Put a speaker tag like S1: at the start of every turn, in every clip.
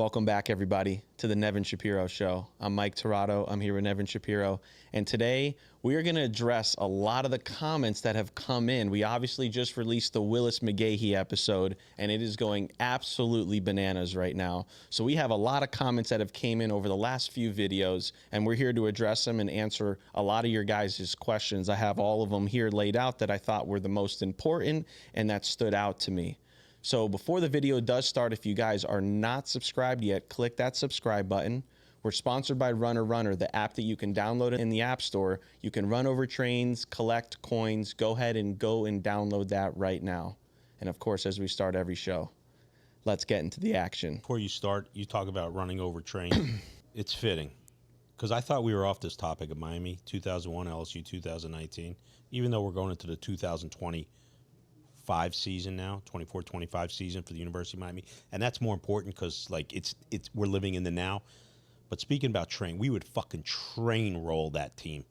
S1: Welcome back, everybody, to the Nevin Shapiro Show. I'm Mike Tirado. I'm here with Nevin Shapiro. And today, we are going to address a lot of the comments that have come in. We obviously just released the Willis McGahee episode, and it is going absolutely bananas right now. So we have a lot of comments that have came in over the last few videos, and we're here to address them and answer a lot of your guys' questions. I have all of them here laid out that I thought were the most important and that stood out to me. So before the video does start, if you guys are not subscribed yet, click that subscribe button. We're sponsored by Runner, the app that you can download in the App Store. You can run over trains, collect coins. Go ahead and download that right now. And of course, as we start every show, let's get into the action.
S2: Before you start, you talk about running over trains. It's fitting, because I thought we were off this topic of Miami, 2001, LSU 2019, even though we're going into the 2020 season now, 24-25 season for the University of Miami, and that's more important because like it's we're living in the now. But speaking about train, we would fucking train roll that team,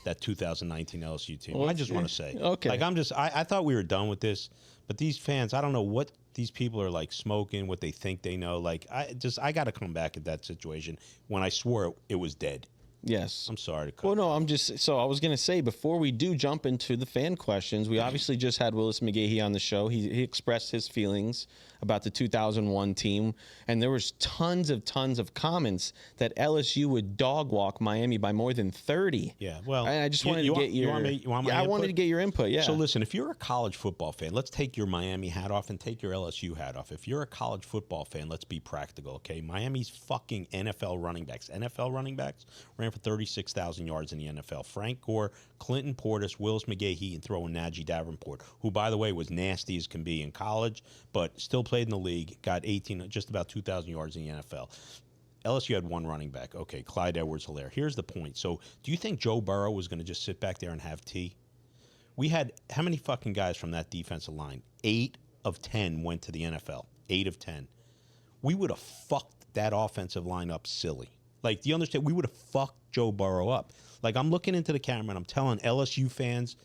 S2: that 2019 LSU team. Well, I just want to say,
S1: okay,
S2: like I thought we were done with this, but these fans, I don't know what these people are like smoking, what they think they know. Like I got to come back at that situation when I swore it was dead.
S1: Yes.
S2: I'm sorry to cut.
S1: Well, no, I was going to say, before we do jump into the fan questions, we obviously just had Willis McGahee on the show. He expressed his feelings about the 2001 team, and there was tons of comments that LSU would dog walk Miami by more than 30.
S2: Yeah, well,
S1: and I just wanted to get your. I wanted to get your input. Yeah.
S2: So listen, if you're a college football fan, let's take your Miami hat off and take your LSU hat off. If you're a college football fan, let's be practical, okay? Miami's fucking NFL running backs ran for 36,000 yards in the NFL. Frank Gore, Clinton Portis, Willis McGahee, and throwing Najee Davenport, who, by the way, was nasty as can be in college, but still played in the league, got just about 2,000 yards in the NFL. LSU had one running back. Okay, Clyde Edwards-Helaire. Here's the point. So do you think Joe Burrow was going to just sit back there and have tea? We had how many fucking guys from that defensive line? 8 of 10 went to the NFL. 8 of 10. We would have fucked that offensive line up silly. Like, do you understand? We would have fucked Joe Burrow up. Like, I'm looking into the camera and I'm telling LSU fans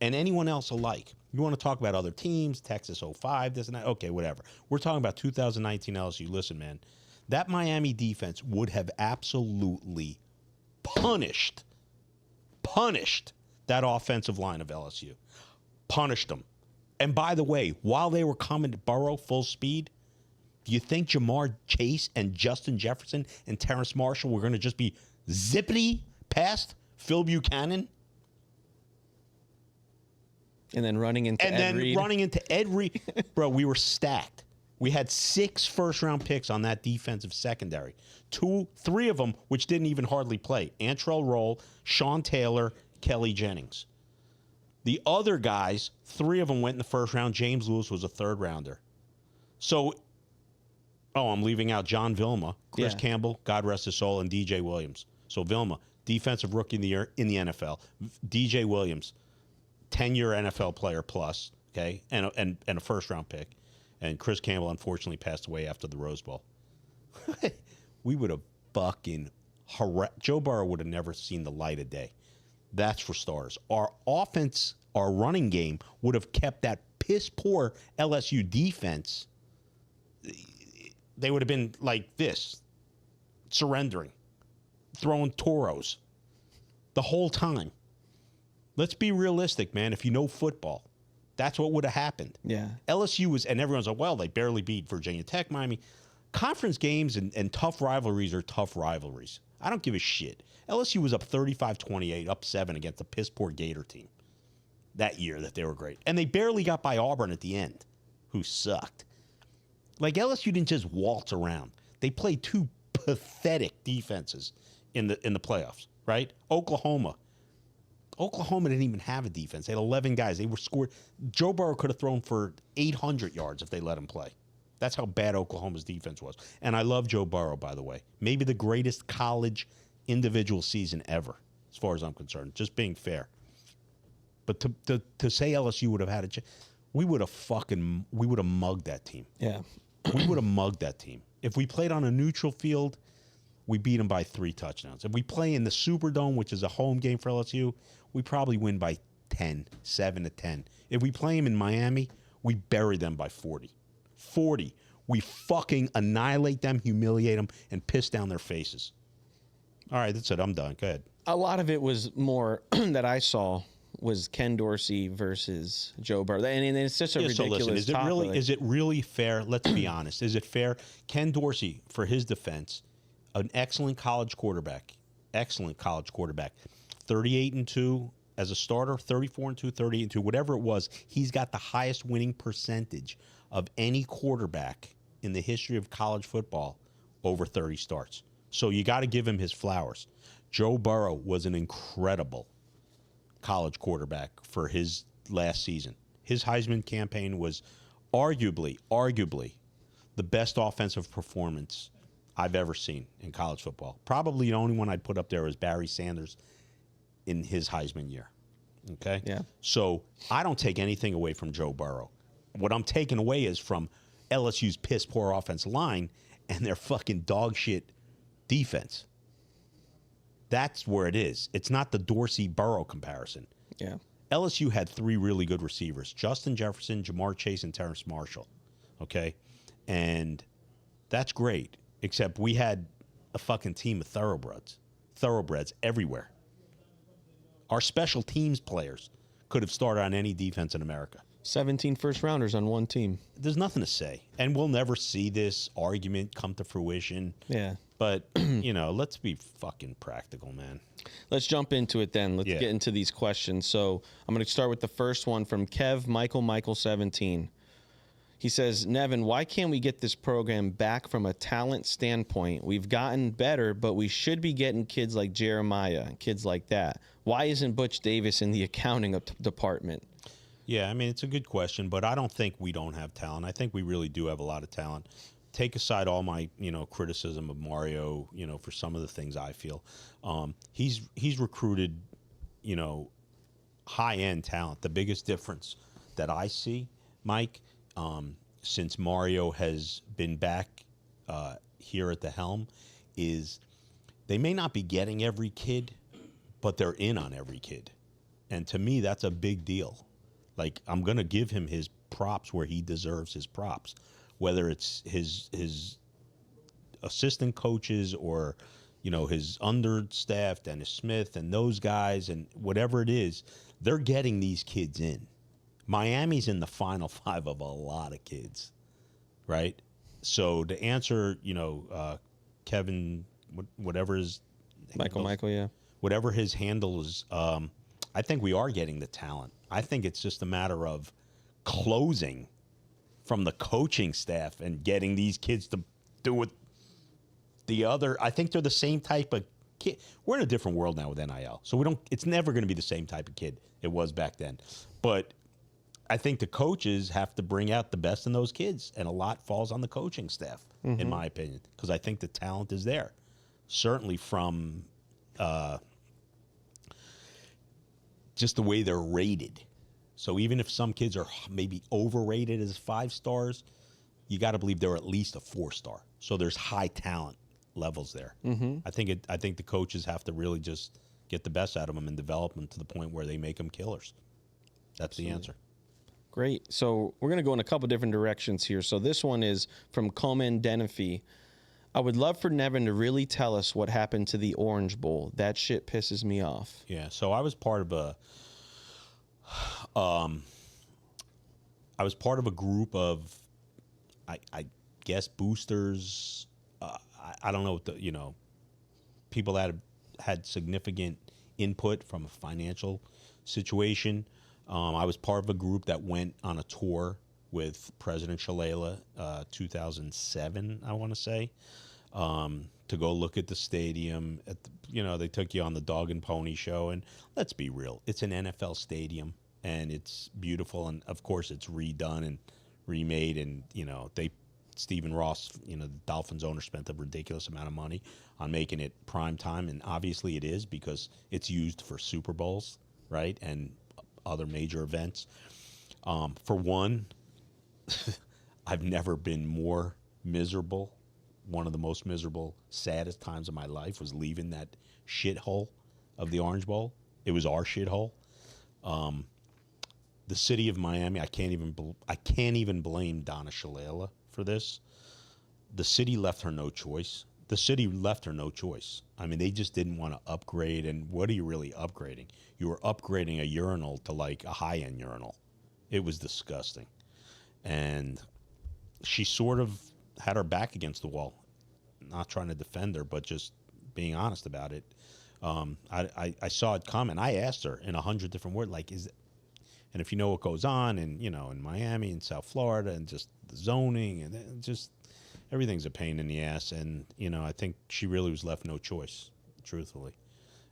S2: and anyone else alike, you want to talk about other teams, Texas 05, this and that, okay, whatever. We're talking about 2019 LSU. Listen, man, that Miami defense would have absolutely punished that offensive line of LSU. Punished them. And by the way, while they were coming to Burrow full speed, do you think Jamar Chase and Justin Jefferson and Terrace Marshall were going to just be zippity past Phil Buchanan?
S1: And then running into
S2: Ed Reed. Bro, we were stacked. We had 6 first-round picks on that defensive secondary. 3 of them, which didn't even hardly play. Antrell Roll, Sean Taylor, Kelly Jennings. The other guys, 3 of them went in the first round. James Lewis was a third-rounder. So, I'm leaving out John Vilma, Chris Campbell, God rest his soul, and DJ Williams. So Vilma, defensive rookie of the year in the NFL. DJ Williams, 10-year NFL player plus, okay, and a first-round pick. And Chris Campbell, unfortunately, passed away after the Rose Bowl. We would have fucking Joe Burrow would have never seen the light of day. That's for stars. Our offense, our running game would have kept that piss-poor LSU defense. They would have been like this, surrendering, throwing toros the whole time. Let's be realistic, man. If you know football, that's what would have happened.
S1: Yeah.
S2: LSU was, and everyone's like, well, they barely beat Virginia Tech, Miami. Conference games and tough rivalries are tough rivalries. I don't give a shit. LSU was up 35-28, up 7 against the piss-poor Gator team that year that they were great. And they barely got by Auburn at the end, who sucked. Like, LSU didn't just waltz around. They played 2 pathetic defenses in the playoffs, right? Oklahoma didn't even have a defense. They had 11 guys. They were scored. Joe Burrow could have thrown for 800 yards if they let him play. That's how bad Oklahoma's defense was. And I love Joe Burrow, by the way. Maybe the greatest college individual season ever, as far as I'm concerned. Just being fair. But to say LSU would have had a chance, we would have mugged that team.
S1: Yeah.
S2: We would have mugged that team. If we played on a neutral field, we beat them by 3 touchdowns. If we play in the Superdome, which is a home game for LSU, we probably win by 10, 7-10. If we play them in Miami, we bury them by 40. 40. We fucking annihilate them, humiliate them, and piss down their faces. All right, that's it. I'm done. Go ahead.
S1: A lot of it was more that I saw was Ken Dorsey versus Joe Burrow. And it's just a ridiculous topic.
S2: Is it really fair? Let's be honest. Is it fair? Ken Dorsey, for his defense, an excellent college quarterback. 38-2 as a starter, 34-2, 38-2, whatever it was. He's got the highest winning percentage of any quarterback in the history of college football, over 30 starts. So you got to give him his flowers. Joe Burrow was an incredible college quarterback for his last season. His Heisman campaign was arguably the best offensive performance I've ever seen in college football. Probably the only one I'd put up there was Barry Sanders in his Heisman year. Okay?
S1: Yeah.
S2: So I don't take anything away from Joe Burrow. What I'm taking away is from LSU's piss poor offensive line and their fucking dog shit defense. That's where it is. It's not the Dorsey-Burrow comparison.
S1: Yeah.
S2: LSU had 3 really good receivers: Justin Jefferson, Jamar Chase, and Terrence Marshall. Okay? And that's great, except we had a fucking team of thoroughbreds everywhere. Our special teams players could have started on any defense in America.
S1: 17 first-rounders on one team.
S2: There's nothing to say. And we'll never see this argument come to fruition.
S1: Yeah.
S2: But, let's be fucking practical, man.
S1: Let's jump into it then. Let's get into these questions. So I'm going to start with the first one from Kev Michael 17. He says, Nevin, why can't we get this program back from a talent standpoint? We've gotten better, but we should be getting kids like Jeremiah and kids like that. Why isn't Butch Davis in the accounting department?
S2: Yeah, I mean, it's a good question, but I don't think we don't have talent. I think we really do have a lot of talent. Take aside all my, criticism of Mario, for some of the things I feel. He's recruited, high-end talent. The biggest difference that I see, Mike, since Mario has been back here at the helm, is they may not be getting every kid, but they're in on every kid. And to me, that's a big deal. Like, I'm going to give him his props where he deserves his props, whether it's his assistant coaches or, his understaffed, Dennis Smith and those guys and whatever it is, they're getting these kids in. Miami's in the Final 5 of a lot of kids, right? So to answer, Kevin, whatever his
S1: Michael, yeah.
S2: Whatever his handle is, I think we are getting the talent. I think it's just a matter of closing from the coaching staff and getting these kids to do what the other. I think they're the same type of kid. We're in a different world now with NIL, so it's never going to be the same type of kid it was back then. But I think the coaches have to bring out the best in those kids, and a lot falls on the coaching staff, in my opinion, because I think the talent is there. Certainly from just the way they're rated. So even if some kids are maybe overrated as 5 stars, you got to believe they're at least a 4-star. So there's high talent levels there. I think the coaches have to really just get the best out of them and develop them to the point where they make them killers. That's the answer.
S1: Great. So we're going to go in a couple different directions here. So this one is from Coleman Denify. I would love for Nevin to really tell us what happened to the Orange Bowl. That shit pisses me off.
S2: Yeah. So I was part of a group of, I guess, boosters. I don't know what people that had significant input from a financial situation. I was part of a group that went on a tour with President Shalala, 2007, I want to say, to go look at the stadium. They took you on the dog and pony show, and let's be real, it's an NFL stadium, and it's beautiful, and of course it's redone and remade, and Stephen Ross, the Dolphins owner, spent a ridiculous amount of money on making it prime time, and obviously it is because it's used for Super Bowls, right, and other major events. For one, I've never been more miserable. One of the most miserable, saddest times of my life was leaving that shithole of the Orange Bowl. It was our shithole. The city of Miami, I can't even blame Donna Shalala for this. the city left her no choice. The city left her no choice. I mean, they just didn't want to upgrade. And what are you really upgrading? You were upgrading a urinal to like a high-end urinal. It was disgusting. And she sort of had her back against the wall. Not trying to defend her, but just being honest about it. I saw it come, and I asked her in 100 different words, like, is it, and if you know what goes on in, you know, in Miami and South Florida and just the zoning and just everything's a pain in the ass. And, you know, I think she really was left no choice, truthfully.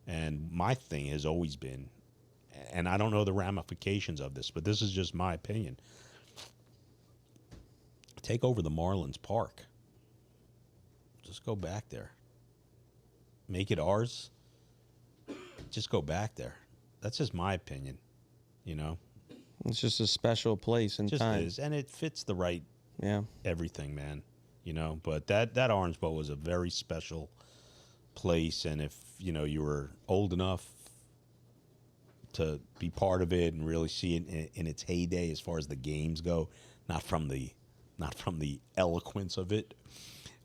S2: And my thing has always been, and I don't know the ramifications of this, but this is just my opinion. Take over the Marlins Park. Just go back there. Make it ours. Just go back there. That's just my opinion, you know.
S1: It's just a special place and
S2: Just
S1: time.
S2: is, and it fits the right
S1: Yeah.
S2: everything, man. You know, but that Orange Bowl was a very special place, and if you know you were old enough to be part of it and really see it in its heyday as far as the games go, not from the eloquence of it,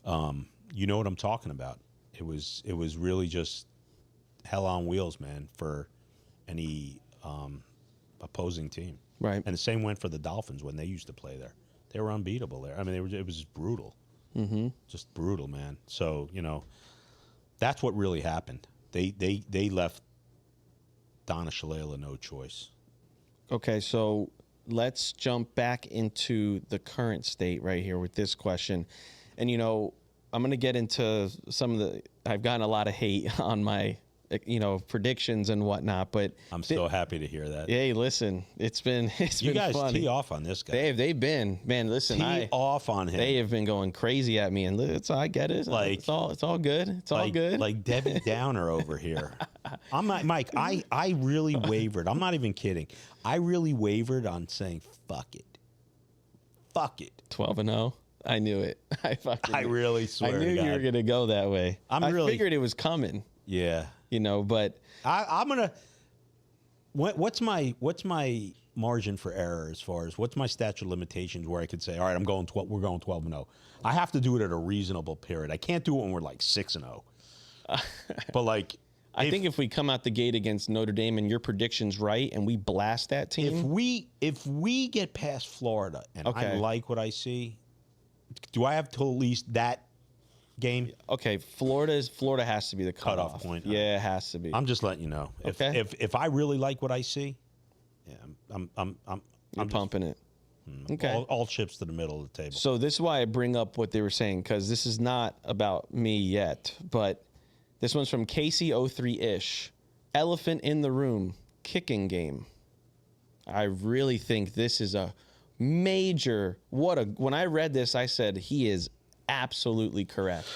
S2: you know what I'm talking about. It was really just hell on wheels, man, for any opposing team.
S1: Right.
S2: And the same went for the Dolphins when they used to play there. They were unbeatable there. I mean, it was just brutal.
S1: Mm-hmm.
S2: Just brutal, man. So, you know, that's what really happened. They left Donna Shalala no choice.
S1: Okay, so let's jump back into the current state right here with this question. And, you know, I'm going to get into some of the, I've gotten a lot of hate on my, you know, predictions and whatnot, but
S2: I'm so happy to hear that.
S1: Hey, listen, it's been
S2: you guys
S1: funny.
S2: tee off on this guy.
S1: They've been, man, listen,
S2: Tee off on him.
S1: They have been going crazy at me, and I get it.
S2: Like,
S1: it's all good. It's all good.
S2: Like Debbie Downer over here. I'm not, Mike. I really wavered. I'm not even kidding. I really wavered on saying fuck it. Fuck it.
S1: 12-0. I knew it. I
S2: really swear.
S1: I knew
S2: to God.
S1: you were gonna go that way. I figured it was coming.
S2: Yeah.
S1: You know, but
S2: I'm gonna. What's my margin for error as far as what's my statute of limitations where I could say, all right, we're going 12-0. I have to do it at a reasonable period. I can't do it when we're like 6-0. But like,
S1: I think if we come out the gate against Notre Dame and your prediction's right, and we blast that team,
S2: if we get past Florida and
S1: Okay.
S2: I like what I see, do I have to at least that game?
S1: okay, Florida has to be the cutoff
S2: point.
S1: Yeah, it has to be.
S2: I'm just letting you know.
S1: Okay.
S2: If I really like what I see, yeah, I'm
S1: pumping it. Okay.
S2: All chips to the middle of the table.
S1: So this is why I bring up what they were saying, because this is not about me yet, but this one's from Casey03-ish. Elephant in the room, kicking game. I really think this is a major, when I read this, I said he is absolutely correct.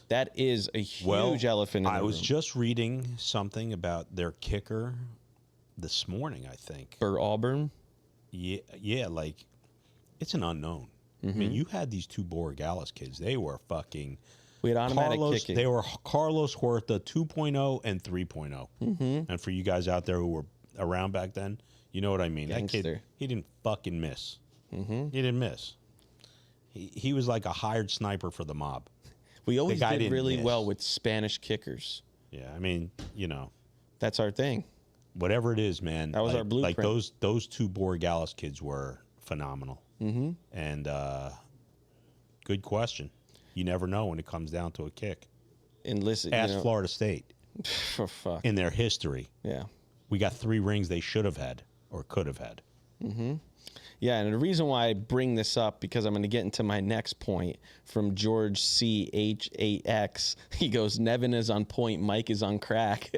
S1: That is a huge elephant in the room.
S2: I was just reading something about their kicker this morning, I think.
S1: For Auburn?
S2: Yeah, like, it's an unknown. I mean, you had these two Borregales kids. They were fucking...
S1: We had automatic kicking.
S2: They were Carlos Huerta 2.0 and 3.0. And for you guys out there who were around back then, you know what I mean.
S1: Gangster.
S2: That kid, he didn't fucking miss. He didn't miss. He was like a hired sniper for the mob.
S1: We always did really well with Spanish kickers.
S2: Yeah, I mean, you know.
S1: That's our thing.
S2: Whatever it is, man.
S1: That was our blueprint.
S2: Like those two Borregales kids were phenomenal. And good question. You never know when it comes down to a kick.
S1: And listen,
S2: ask Florida State.
S1: For fuck.
S2: In their history.
S1: Yeah.
S2: We got 3 rings they should have had or could have had.
S1: Yeah, and the reason why I bring this up, because I'm going to get into my next point from George CH8X. He goes, Nevin is on point, Mike is on crack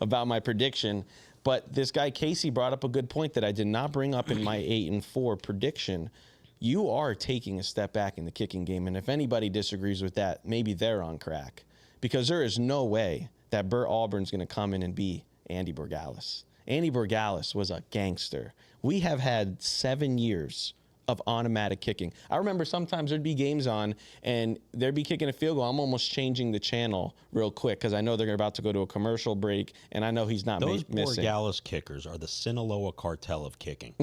S1: about my prediction. But this guy Casey brought up a good point that I did not bring up in my 8-4 prediction. You are taking a step back in the kicking game, and if anybody disagrees with that, maybe they're on crack. Because there is no way that Burt Auburn's going to come in and be Andy Borregales. Andy Borregales was a gangster. We have had 7 years of automatic kicking. I remember sometimes there'd be games on, and they'd be kicking a field goal. I'm almost changing the channel real quick because I know they're about to go to a commercial break, and I know he's not missing.
S2: Those Borregales kickers are the Sinaloa cartel of kicking.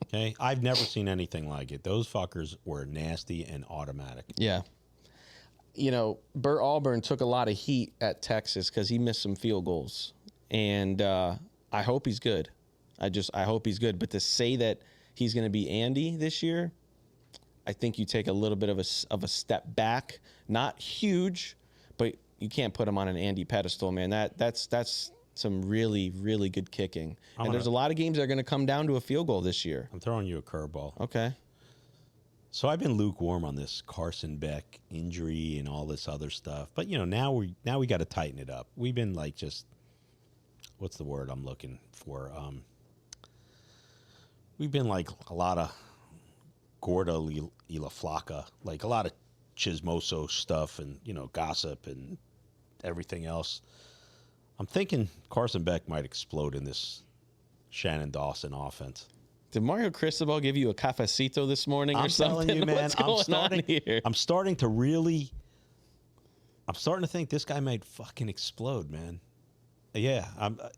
S2: Okay, I've never seen anything like it. Those fuckers were nasty and automatic.
S1: Yeah. You know, Burt Auburn took a lot of heat at Texas because he missed some field goals. And I hope he's good. I hope he's good. But to say that he's going to be Andy this year, I think you take a little bit of a step back. Not huge, but you can't put him on an Andy pedestal, man. That's some really, really good kicking. And there's a lot of games that are going to come down to a field goal this year.
S2: I'm throwing you a curveball.
S1: Okay.
S2: So I've been lukewarm on this Carson Beck injury and all this other stuff. But, you know, now we got to tighten it up. We've been like just, what's the word I'm looking for? We've been like a lot of Gorda y la Flaca, like a lot of chismoso stuff and, you know, gossip and everything else. I'm thinking Carson Beck might explode in this Shannon Dawson offense.
S1: Did Mario Cristobal give you a cafecito this morning or something?
S2: I'm telling you, man.
S1: What's going on here?
S2: I'm starting to think this guy might fucking explode, man. Yeah,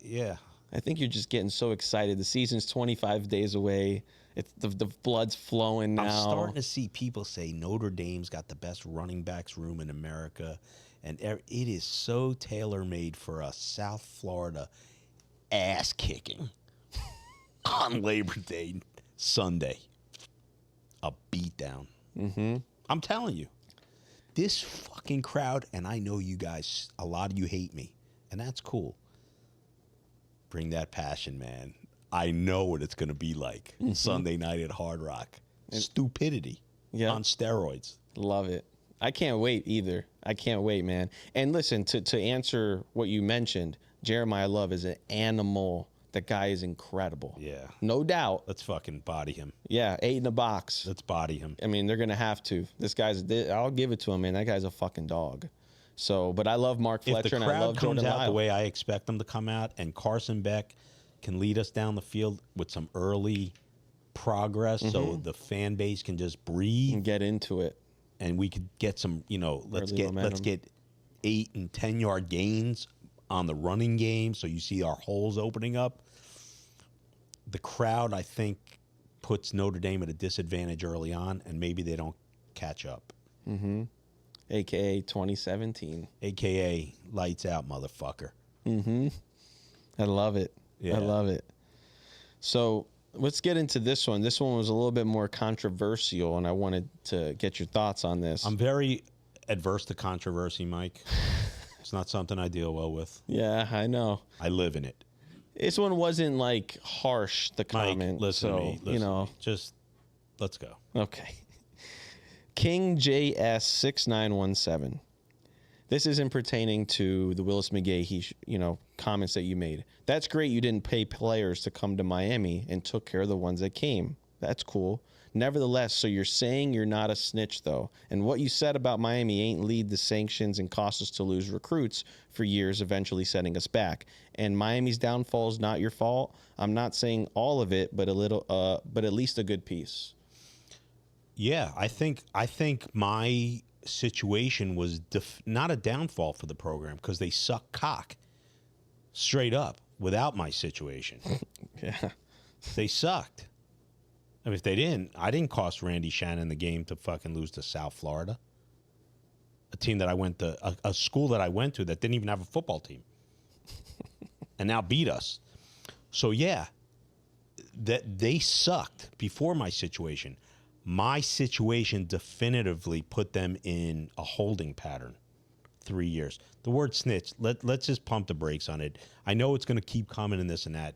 S2: yeah.
S1: I think you're just getting so excited. The season's 25 days away. It's the blood's flowing now.
S2: I'm starting to see people say Notre Dame's got the best running backs room in America. And it is so tailor-made for a South Florida ass-kicking on Labor Day Sunday. A beatdown. Mm-hmm. I'm telling you. This fucking crowd, and I know you guys, a lot of you hate me, and that's cool. Bring that passion, man. I know what it's going to be like Sunday night at Hard Rock. Stupidity on steroids.
S1: Love it. I can't wait either. I can't wait, man. And listen, to answer what you mentioned, Jeremiah Love is an animal. That guy is incredible.
S2: Yeah.
S1: No doubt.
S2: Let's fucking body him.
S1: Yeah, 8 in the box.
S2: Let's body him.
S1: I mean, they're going to have to. I'll give it to him, man. That guy's a fucking dog. So, but I love Mark Fletcher and I love Jordan
S2: comes out
S1: Lyle.
S2: the way I expect them to come out, and Carson Beck can lead us down the field with some early progress so the fan base can just breathe.
S1: And get into it.
S2: And we could get some, you know, let's get 8 and 10 yard gains on the running game so you see our holes opening up. The crowd, I think, puts Notre Dame at a disadvantage early on, and maybe they don't catch up.
S1: Mm-hmm. AKA 2017.
S2: AKA lights out, motherfucker.
S1: Mm-hmm. I love it. Yeah. I love it. So let's get into this one. This one was a little bit more controversial, and I wanted to get your thoughts on this.
S2: I'm very adverse to controversy, Mike. It's not something I deal well with.
S1: Yeah, I know.
S2: I live in it.
S1: This one wasn't like harsh, the comment.
S2: Mike, listen to me. Listen
S1: you know.
S2: to me. Just let's go.
S1: Okay. King JS 6917. This isn't pertaining to the Willis McGahee, comments that you made. That's great you didn't pay players to come to Miami and took care of the ones that came. That's cool. Nevertheless, so you're saying you're not a snitch, though. And what you said about Miami ain't lead the sanctions and cost us to lose recruits for years, eventually setting us back. And Miami's downfall is not your fault. I'm not saying all of it, but but at least a good piece.
S2: Yeah, I think my situation was not a downfall for the program because they suck cock straight up without my situation.
S1: Yeah.
S2: They sucked. I mean, if they didn't, I didn't cost Randy Shannon the game to fucking lose to South Florida. A team that I went to, a school that I went to that didn't even have a football team. And now beat us. So, yeah, that they sucked before my situation. My situation definitively put them in a holding pattern. 3 years. The word snitch, let's just pump the brakes on it. I know it's going to keep coming and this and that.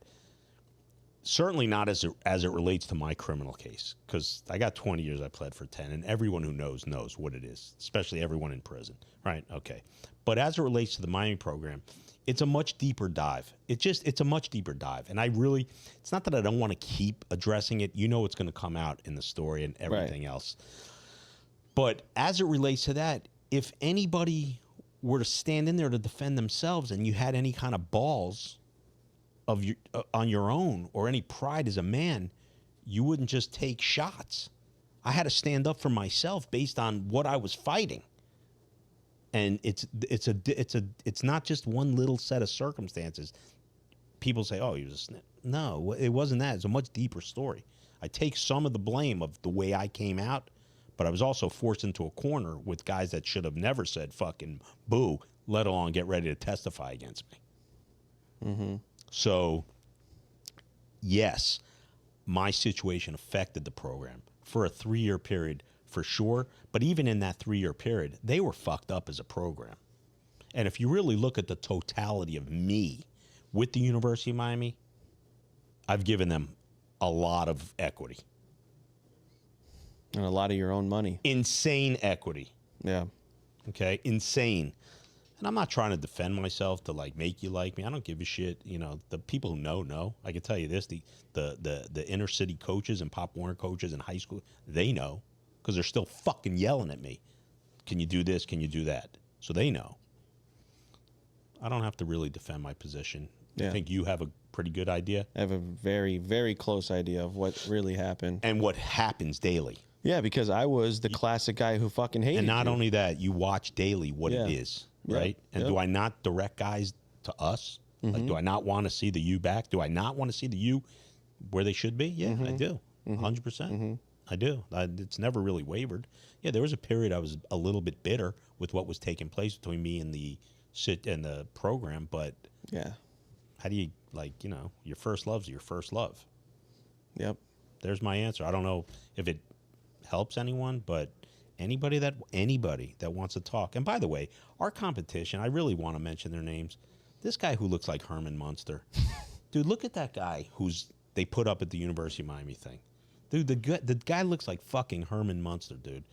S2: Certainly not as it relates to my criminal case, because I got 20 years, I pled for 10, and everyone who knows what it is, especially everyone in prison, right? Okay. But as it relates to the Miami program, it's a much deeper dive. It's a much deeper dive. And it's not that I don't want to keep addressing it. You know it's going to come out in the story and everything else. But as it relates to that, if anybody were to stand in there to defend themselves and you had any kind of balls on your own or any pride as a man, you wouldn't just take shots. I had to stand up for myself based on what I was fighting. And it's not just one little set of circumstances. People say, "Oh, he was a snitch." No, it wasn't that. It's a much deeper story. I take some of the blame of the way I came out, but I was also forced into a corner with guys that should have never said fucking boo, let alone get ready to testify against me. So, yes, my situation affected the program for a 3-year period for sure. But even in that 3-year period, they were fucked up as a program. And if you really look at the totality of me with the University of Miami, I've given them a lot of equity.
S1: And a lot of your own money.
S2: Insane equity.
S1: Yeah.
S2: Okay? Insane. And I'm not trying to defend myself to like make you like me. I don't give a shit. You know, the people who know. I can tell you this: the inner city coaches and Pop Warner coaches in high school, they know because they're still fucking yelling at me. Can you do this? Can you do that? So they know. I don't have to really defend my position.
S1: Yeah.
S2: I think you have a pretty good idea.
S1: I have a very, very close idea of what really happened.
S2: And what happens daily.
S1: Yeah, because I was the classic guy who fucking hated
S2: And not
S1: you.
S2: only that, you watch daily what it is, right? And do I not direct guys to us? Like, do I not want to see the U back? Do I not want to see the U where they should be? Yeah, I do. 100%. I do. It's never really wavered. Yeah, there was a period I was a little bit bitter with what was taking place between me and the program, but
S1: Yeah.
S2: how do you, like, you know, your first love's your first love.
S1: Yep.
S2: There's my answer. I don't know if it helps anyone, but anybody that wants to talk. And by the way, our competition, I really want to mention their names. This guy who looks like Herman Munster. Dude, look at that guy they put up at the University of Miami thing. Dude, the guy looks like fucking Herman Munster, dude.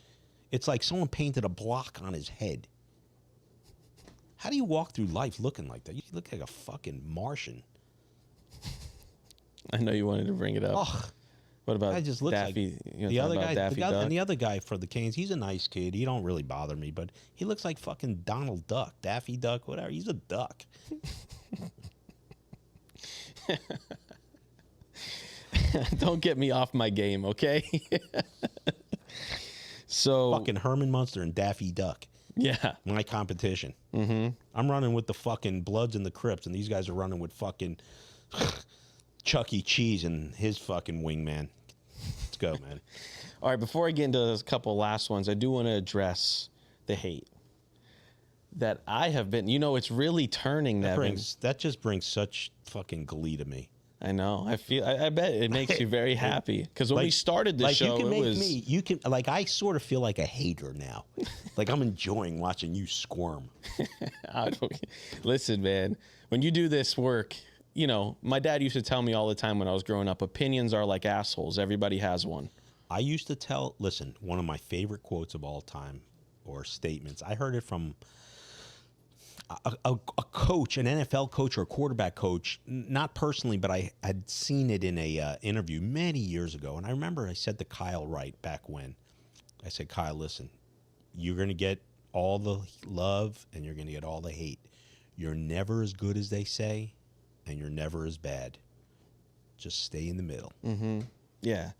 S2: It's like someone painted a block on his head. How do you walk through life looking like that? You look like a fucking Martian.
S1: I know you wanted to bring it up.
S2: Ugh.
S1: What about
S2: I just look
S1: Daffy?
S2: like
S1: You know,
S2: the other
S1: about
S2: guy,
S1: Daffy Duck?
S2: and the other guy for the Canes. He's a nice kid. He don't really bother me, but he looks like fucking Donald Duck, Daffy Duck, whatever. He's a duck.
S1: Don't get me off my game, okay? So
S2: Fucking Herman Munster and Daffy Duck.
S1: yeah,
S2: My competition. I'm running with the fucking Bloods and the Crips, and these guys are running with fucking Chuck E. Cheese and his fucking wingman. Let's go, man.
S1: all right. Before I get into a couple last ones, I do want to address the hate that I have been. You know, it's really turning, Nevin.
S2: That just brings such fucking glee to me.
S1: I know. I bet it makes you very happy because when we started the show,
S2: I sort of feel like a hater now. Like I'm enjoying watching you squirm.
S1: Listen, man, when you do this work, you know, my dad used to tell me all the time when I was growing up, opinions are like assholes. Everybody has one.
S2: I used to listen, one of my favorite quotes of all time or statements, I heard it from a coach, an NFL coach or a quarterback coach, not personally, but I had seen it in a interview many years ago. And I remember I said to Kyle Wright back when, I said, Kyle, listen, you're going to get all the love and you're going to get all the hate. You're never as good as they say, and you're never as bad. Just stay in the middle.
S1: Yeah.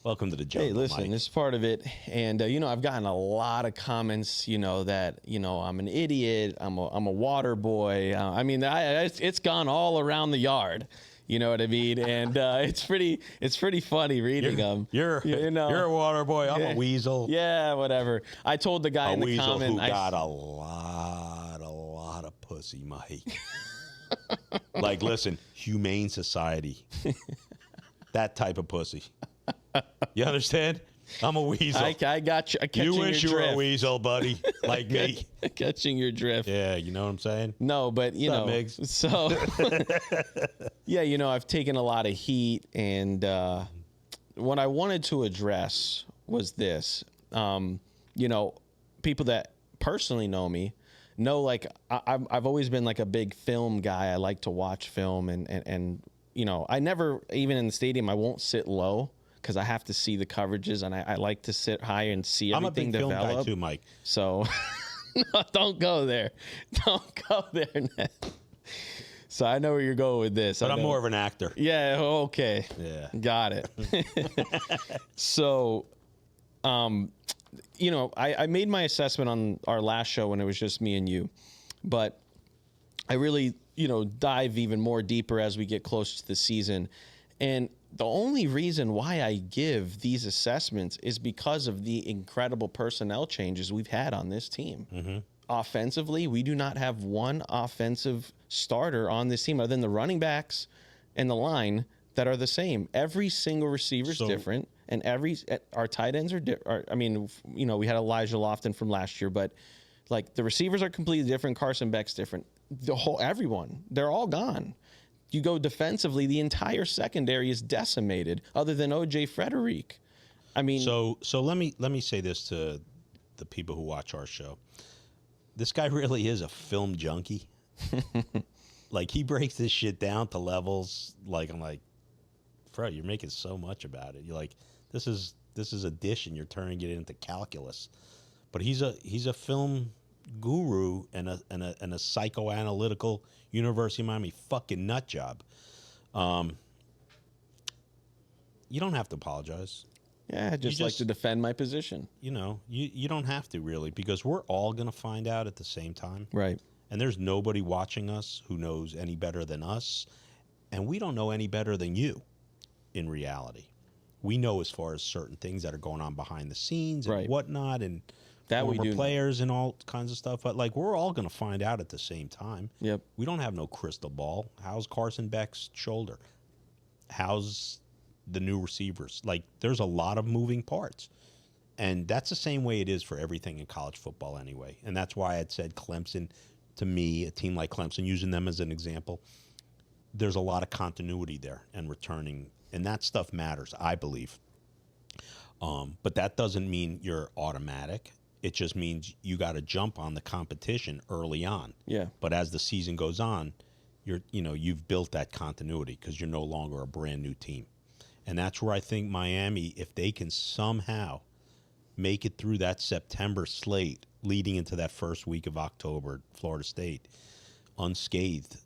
S2: Welcome to the jungle,
S1: Hey, listen,
S2: Mike.
S1: this is part of it. And, you know, I've gotten a lot of comments, you know, that, you know, I'm an idiot. I'm a water boy. I mean, it's gone all around the yard. You know what I mean? And it's pretty funny reading them.
S2: You're a water boy. I'm a weasel.
S1: Yeah, whatever. I told the guy in the comment.
S2: Who got a lot of pussy, Mike. Like, listen, humane society. That type of pussy. You understand? I'm a weasel.
S1: I got you.
S2: You wish you were a weasel, buddy, like me.
S1: Catching your drift.
S2: Yeah, you know what I'm saying?
S1: No, but you know,
S2: Migs?
S1: so yeah, you know, I've taken a lot of heat, and what I wanted to address was this. You know, people that personally know me know, like, I've always been like a big film guy. I like to watch film, and you know, I never, even in the stadium, I won't sit low because I have to see the coverages, and I like to sit high and see everything develop.
S2: I'm a big film guy too, Mike.
S1: So no, don't go there. Don't go there, Ned. So I know where you're going with this.
S2: But I'm more of an actor.
S1: Yeah, okay.
S2: Yeah.
S1: Got it. So, you know, I made my assessment on our last show when it was just me and you. But I really, you know, dive even more deeper as we get closer to the season. And the only reason why I give these assessments is because of the incredible personnel changes we've had on this team.
S2: Mm-hmm.
S1: Offensively, we do not have one offensive starter on this team other than the running backs and the line that are the same. Every single receiver is different, and our tight ends are different. I mean, you know, we had Elijah Lofton from last year, but like the receivers are completely different. Carson Beck's different. Everyone, they're all gone. You go defensively, the entire secondary is decimated, other than O.J. Frederick. I mean,
S2: so let me say this to the people who watch our show. This guy really is a film junkie. Like, he breaks this shit down to levels. Like, I'm like, Fred, you're making so much about it. You're like, this is addition. You're turning it into calculus. But he's a film guru and a psychoanalytical University of Miami fucking nut job. You don't have to apologize.
S1: yeah, just like to defend my position.
S2: You know, you don't have to really, because we're all going to find out at the same time.
S1: Right.
S2: And there's nobody watching us who knows any better than us. And we don't know any better than you in reality. We know as far as certain things that are going on behind the scenes and whatnot, and
S1: that we do
S2: players and all kinds of stuff. But like, we're all going to find out at the same time.
S1: Yep.
S2: We don't have no crystal ball. How's Carson Beck's shoulder? How's the new receivers? Like, there's a lot of moving parts. And that's the same way it is for everything in college football anyway. And that's why I'd said Clemson, to me, a team like Clemson, using them as an example, there's a lot of continuity there and returning. And that stuff matters, I believe. But that doesn't mean you're automatic. It just means you got to jump on the competition early on.
S1: Yeah.
S2: But as the season goes on, you've built that continuity because you're no longer a brand new team. And that's where I think Miami, if they can somehow make it through that September slate leading into that first week of October, Florida State, unscathed,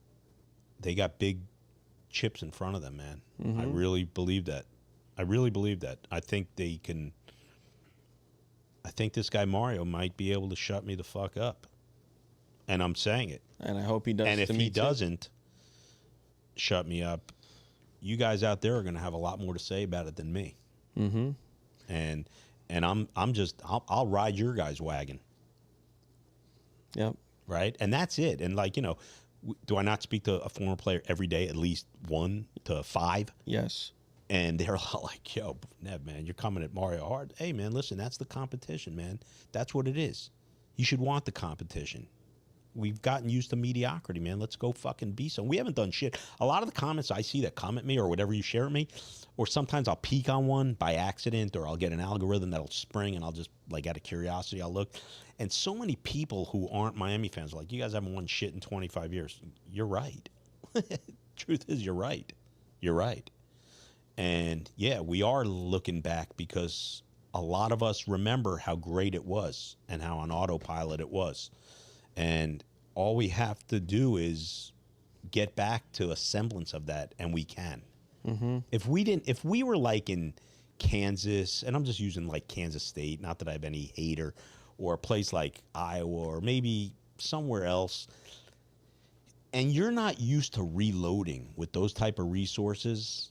S2: they got big chips in front of them, man. Mm-hmm. I really believe that. I think they can. I think this guy Mario might be able to shut me the fuck up. And I'm saying it.
S1: And I hope he does.
S2: And if he doesn't shut me up, you guys out there are going to have a lot more to say about it than me.
S1: Mm-hmm.
S2: And I'll ride your guys' wagon.
S1: Yep.
S2: Right? And that's it. And like, you know, do I not speak to a former player every day, at least 1 to 5?
S1: Yes.
S2: And they're like, yo, Nev, man, you're coming at Mario hard. Hey, man, listen, that's the competition, man. That's what it is. You should want the competition. We've gotten used to mediocrity, man. Let's go fucking be some. We haven't done shit. A lot of the comments I see that comment me or whatever you share with me, or sometimes I'll peek on one by accident, or I'll get an algorithm that'll spring and I'll just, like, out of curiosity, I'll look. And so many people who aren't Miami fans are like, you guys haven't won shit in 25 years. You're right. Truth is, you're right. You're right. And, yeah, we are looking back because a lot of us remember how great it was and how on autopilot it was. And all we have to do is get back to a semblance of that, and we can. Mm-hmm. If we were like in Kansas, and I'm just using like Kansas State, not that I have any hater, or a place like Iowa, or maybe somewhere else, and you're not used to reloading with those type of resources,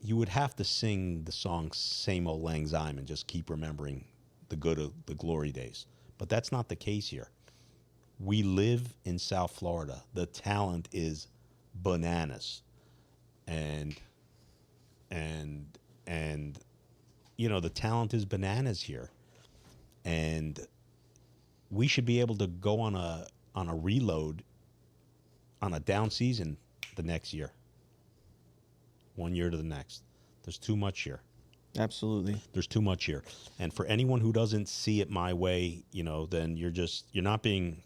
S2: you would have to sing the song Same Old Lang Syne and just keep remembering the good of the glory days. But that's not the case here. We live in South Florida. The talent is bananas. And you know, the talent is bananas here. And we should be able to go on a reload on a down season the next year. 1 year to the next. There's too much here.
S1: Absolutely.
S2: There's too much here. And for anyone who doesn't see it my way, you know, then you're not being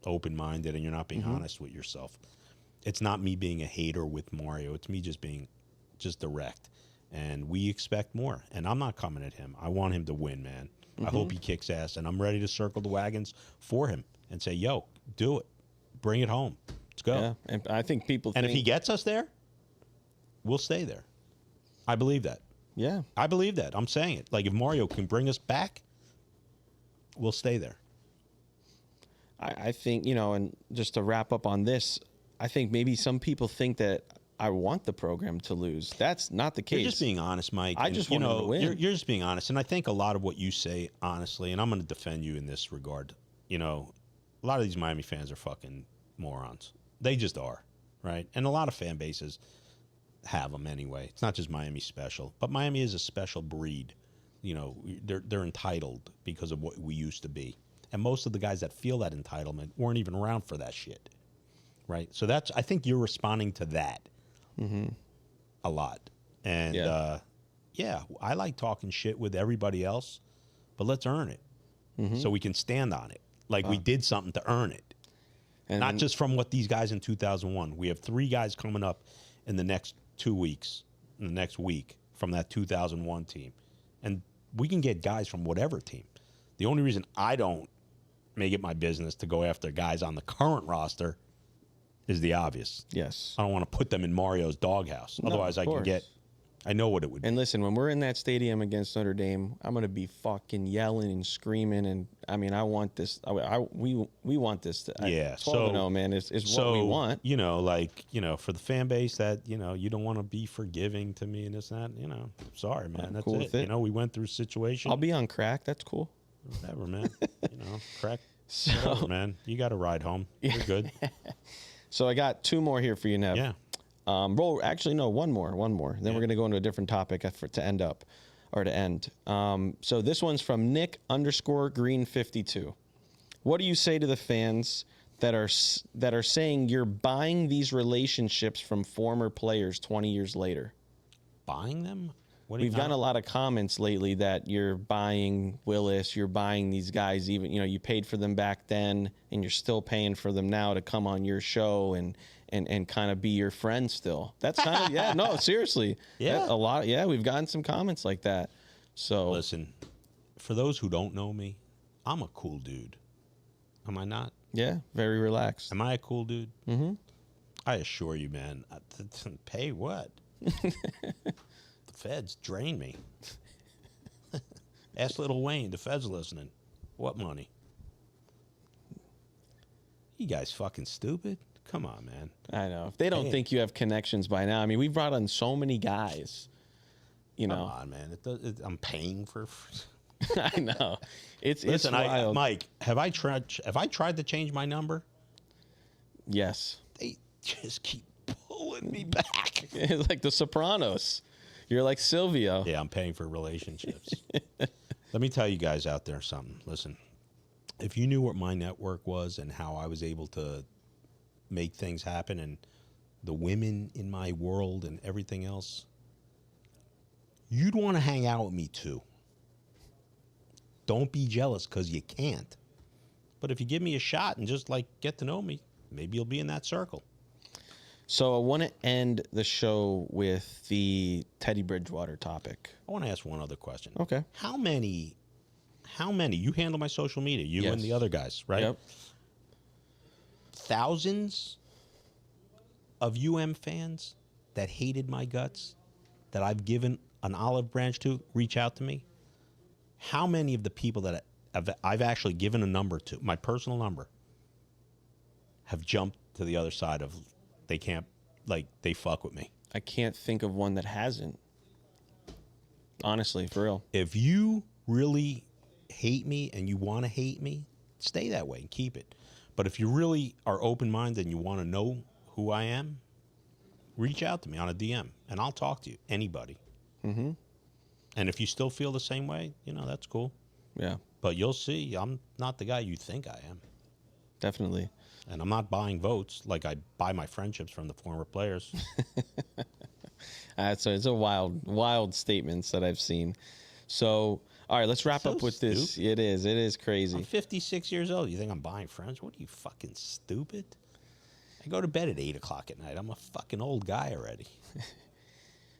S2: open-minded, and you're not being honest with yourself. It's not me being a hater with Mario. It's me just being direct. And we expect more. And I'm not coming at him. I want him to win, man. I hope he kicks ass. And I'm ready to circle the wagons for him and say, yo, do it. Bring it home. Let's go.
S1: Yeah. And I think people
S2: if he gets us there, we'll stay there. I believe that.
S1: Yeah.
S2: I believe that. I'm saying it. Like, if Mario can bring us back, we'll stay there.
S1: I think, you know, and just to wrap up on this, I think maybe some people think that I want the program to lose. That's not the case.
S2: You're just being honest, Mike.
S1: I just want them to win.
S2: You're just being honest, and I think a lot of what you say, honestly, and I'm going to defend you in this regard. You know, a lot of these Miami fans are fucking morons. They just are, right? And a lot of fan bases have them anyway. It's not just Miami special, but Miami is a special breed. You know, they're entitled because of what we used to be, and most of the guys that feel that entitlement weren't even around for that shit, right? So I think you're responding to that. A lot. And yeah, I like talking shit with everybody else, but let's earn it so we can stand on it. Like we did something to earn it. And not just from what these guys in 2001. We have 3 guys coming up in the next 2 weeks, in the next week from that 2001 team. And we can get guys from whatever team. The only reason I don't make it my business to go after guys on the current roster is the obvious.
S1: Yes.
S2: I don't want to put them in Mario's doghouse. Otherwise, I know what it would be.
S1: And listen, when we're in that stadium against Notre Dame, I'm going to be fucking yelling and screaming. And I mean, I want this. We want this. 12-0, man, is what we want.
S2: You know, like, you know, for the fan base that, you know, you don't want to be forgiving to me and this and that, you know, sorry, man. That's
S1: cool
S2: it. You know, we went through a situation.
S1: I'll be on crack. That's cool.
S2: Whatever, man. You know, crack. Whatever, man. You got to ride home. You're good.
S1: So I got 2 more here for you, Nev.
S2: Yeah.
S1: Well, actually, no, one more. Then we're going to go into a different topic to end. So this one's from Nick_Green52. What do you say to the fans that are saying you're buying these relationships from former players 20 years later?
S2: Buying them?
S1: We've gotten a lot of comments lately that you're buying Willis, you're buying these guys, even, you know, you paid for them back then and you're still paying for them now to come on your show and kind of be your friend still. That's kind of, no, seriously.
S2: Yeah.
S1: We've gotten some comments like that. So
S2: listen, for those who don't know me, I'm a cool dude. Am I not?
S1: Yeah, very relaxed.
S2: Am I a cool dude? Mm-hmm. I assure you, man. Pay what? The feds drain me. Ask Lil Wayne, the feds listening. What money? You guys fucking stupid? Come on, man.
S1: I know. If they don't think you have connections by now, I mean, we've brought on so many guys. You know.
S2: Come on, man. I'm paying for.
S1: I know. Listen,
S2: it's wild.
S1: Mike,
S2: have I tried to change my number?
S1: Yes.
S2: They just keep pulling me back.
S1: It's like The Sopranos. You're like Silvio.
S2: Yeah, I'm paying for relationships. Let me tell you guys out there something. Listen, if you knew what my network was and how I was able to make things happen and the women in my world and everything else, you'd want to hang out with me too. Don't be jealous because you can't. But if you give me a shot and just like get to know me, maybe you'll be in that circle.
S1: So I want to end the show with the Teddy Bridgewater topic.
S2: I want to ask one other question.
S1: Okay.
S2: How many, you handle my social media, you and the other guys, right?
S1: Yep.
S2: Thousands of fans that hated my guts, that I've given an olive branch to, reach out to me. How many of the people that I've actually given a number to, my personal number, have jumped to the other side of they can't, like, they fuck with me?
S1: I can't think of one that hasn't. Honestly, for real.
S2: If you really hate me and you want to hate me, stay that way and keep it. But if you really are open-minded and you want to know who I am, reach out to me on a DM and I'll talk to you. Anybody. Mm-hmm. And if you still feel the same way, you know, that's cool.
S1: Yeah.
S2: But you'll see, I'm not the guy you think I am.
S1: Definitely.
S2: And I'm not buying votes like I buy my friendships from the former players.
S1: So it's a wild statements that I've seen. So, all right, let's wrap up with this. It is crazy.
S2: I'm 56 years old. You think I'm buying friends? What are you, fucking stupid? I go to bed at 8 o'clock at night. I'm a fucking old guy already.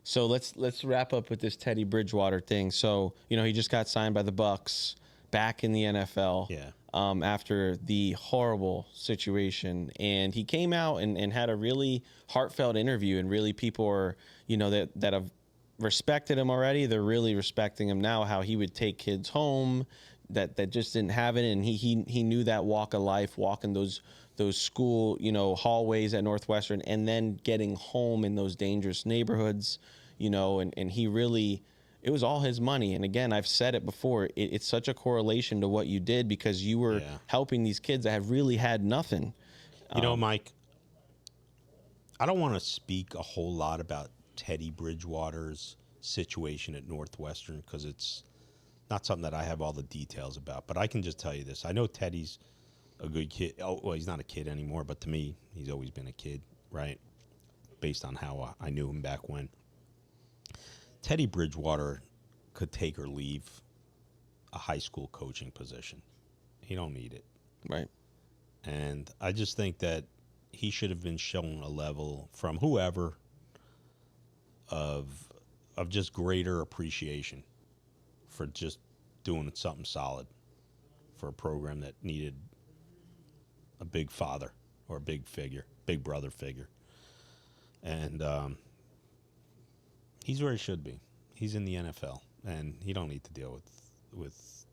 S1: So let's wrap up with this Teddy Bridgewater thing. So, you know, he just got signed by the Bucks, back in the NFL.
S2: Yeah.
S1: After the horrible situation, and he came out and had a really heartfelt interview, and really people are, you know, that have respected him already, they're really respecting him now, how he would take kids home that just didn't have it, and he knew that walk of life, walking those those school, hallways at Northwestern, and then getting home in those dangerous neighborhoods, and he really, it was all his money. And again, I've said it before, it's such a correlation to what you did because you were helping these kids that have really had nothing.
S2: Mike, I don't want to speak a whole lot about Teddy Bridgewater's situation at Northwestern because it's not something that I have all the details about. But I can just tell you this. I know Teddy's a good kid. Oh, well, he's not a kid anymore, but to me, he's always been a kid, right? Based on how I knew him back when. Teddy Bridgewater could take or leave a high school coaching position. He don't need it.
S1: Right.
S2: And I just think that he should have been shown a level from whoever of just greater appreciation for just doing something solid for a program that needed a big father or a big figure, big brother figure. And he's where he should be. He's in the NFL, and he don't need to deal with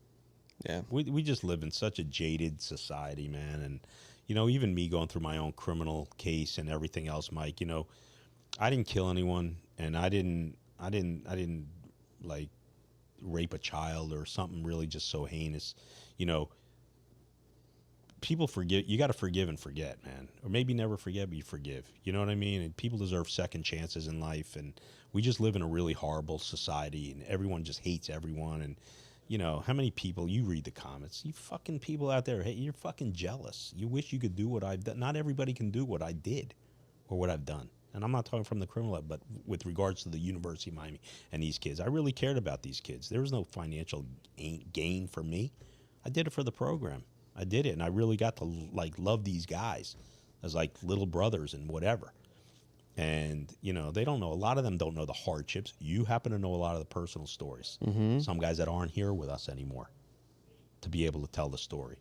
S1: Yeah.
S2: We just live in such a jaded society, man. And, even me going through my own criminal case and everything else, Mike, I didn't kill anyone, and I didn't like rape a child or something really just so heinous. People forget. You got to forgive and forget, man. Or maybe never forget, but you forgive. You know what I mean? And people deserve second chances in life, and we just live in a really horrible society, and everyone just hates everyone. And how many people, you read the comments, you fucking people out there, hey, you're fucking jealous. You wish you could do what I've done. Not everybody can do what I did or what I've done. And I'm not talking from the criminal, but with regards to the University of Miami and these kids, I really cared about these kids. There was no financial gain for me. I did it for the program. I did it, and I really got to love these guys as little brothers and whatever. And, they don't know. A lot of them don't know the hardships. You happen to know a lot of the personal stories. Mm-hmm. Some guys that aren't here with us anymore to be able to tell the story.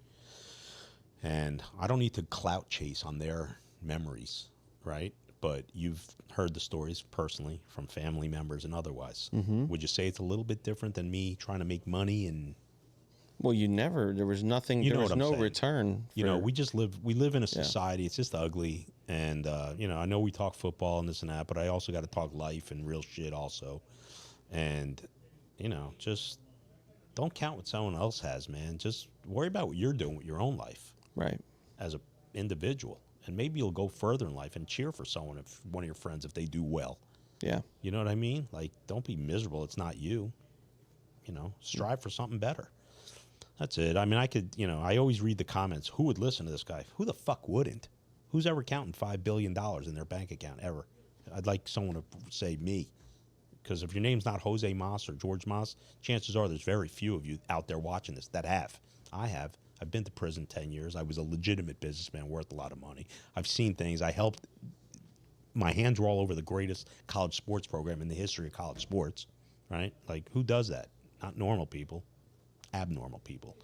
S2: And I don't need to clout chase on their memories, right? But you've heard the stories personally from family members and otherwise. Mm-hmm. Would you say it's a little bit different than me trying to make money and...
S1: Well, there was nothing, there was no return.
S2: We live in a society, it's just ugly. And, I know we talk football and this and that, but I also got to talk life and real shit also. And, just don't count what someone else has, man. Just worry about what you're doing with your own life.
S1: Right.
S2: As an individual. And maybe you'll go further in life and cheer for someone, one of your friends, if they do well.
S1: Yeah.
S2: You know what I mean? Don't be miserable. It's not you. Strive for something better. That's it. I mean, I always read the comments. Who would listen to this guy? Who the fuck wouldn't? Who's ever counting $5 billion in their bank account ever? I'd like someone to say me. Because if your name's not Jose Mas or George Mas, chances are there's very few of you out there watching this that have. I have. I've been to prison 10 years. I was a legitimate businessman worth a lot of money. I've seen things. I helped. My hands were all over the greatest college sports program in the history of college sports, right? Who does that? Not normal people. Abnormal people.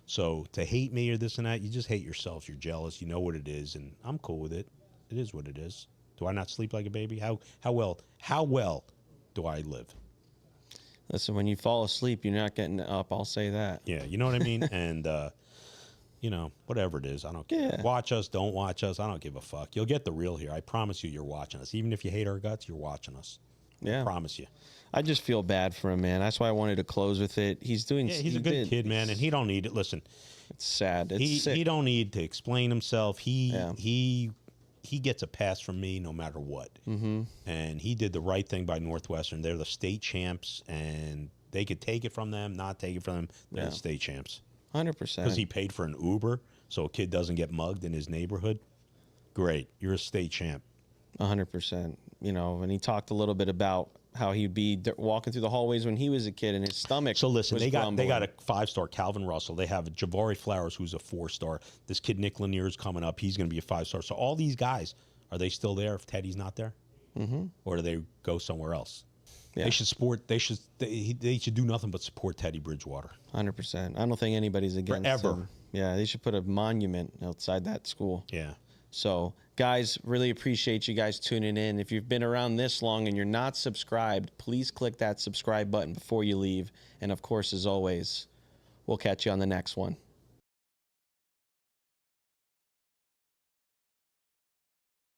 S2: So to hate me or this and that, you just hate yourself. You're jealous. You know what it is, and I'm cool with it. It is what it is. Do I not sleep like a baby? How well do I live?
S1: Listen, when you fall asleep, you're not getting up. I'll say that.
S2: Yeah, you know what I mean? And whatever it is, I don't care.
S1: Yeah.
S2: Watch us, don't watch us. I don't give a fuck. You'll get the real here. I promise you're watching us. Even if you hate our guts, you're watching us.
S1: Yeah.
S2: I promise you.
S1: I just feel bad for him, man. That's why I wanted to close with it. He's doing.
S2: Yeah, he's a good kid, man, and he don't need it. Listen,
S1: it's sad. It's sick.
S2: He don't need to explain himself. He gets a pass from me no matter what. Mm-hmm. And he did the right thing by Northwestern. They're the state champs, and they could take it from them, not take it from them. They're the state champs.
S1: 100%.
S2: Because he paid for an Uber, so a kid doesn't get mugged in his neighborhood. Great, you're a state champ.
S1: 100%. And he talked a little bit about how he'd be walking through the hallways when he was a kid and his stomach.
S2: So listen,
S1: was
S2: they got
S1: grumbling.
S2: a 5-star Calvin Russell. They have Javari Flowers, who's a 4-star. This kid Nick Lanier's coming up. He's going to be a 5-star. So all these guys, are they still there if Teddy's not there? Mm-hmm. Or do they go somewhere else? Yeah. They should do nothing but support Teddy Bridgewater.
S1: 100%. I don't think anybody's against him. Yeah, they should put a monument outside that school.
S2: Yeah.
S1: So, guys, really appreciate you guys tuning in. If you've been around this long and you're not subscribed, please click that subscribe button before you leave. And, of course, as always, we'll catch you on the next one.